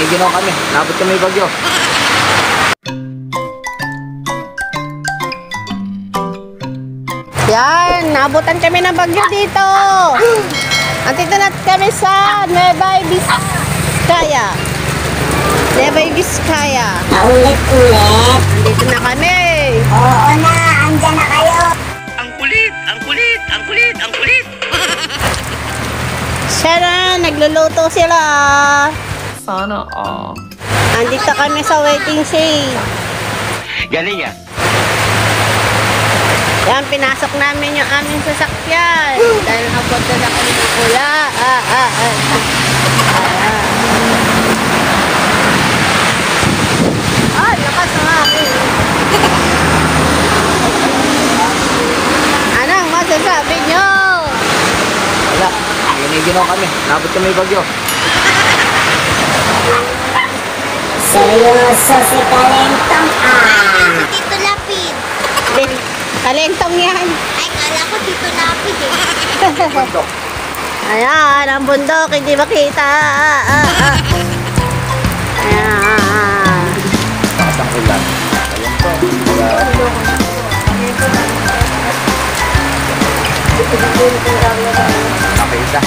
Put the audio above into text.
ginaw kami. Nabot kami bagyo. Yan, nabutan kami ng bagyo dito. Andito na kami sa Nueva Vizcaya. Nueva Vizcaya. Paulit-ulit. Andito na kami. Oo na, andyan na kayo. Ang kulit, ang kulit, ang kulit, ang kulit. Sana, nagluluto sila. Sana all. Andito kami sa waiting shed. Galing ah. Yan, pinasok namin yung aming sasakyan. Dahil napunta na kami ng ula. Lakas ng akin. Anong masasabi nyo? Wala. Ginaw kami. Nabot kami bagyo. Seryoso si Kalentong Tito Lapid. Talentong yan. Ay, kala ko Tito Lapid eh. Ayan, ang bundok, hindi makita. Ayan. Takas ang ulan. Ayun po. Nakita.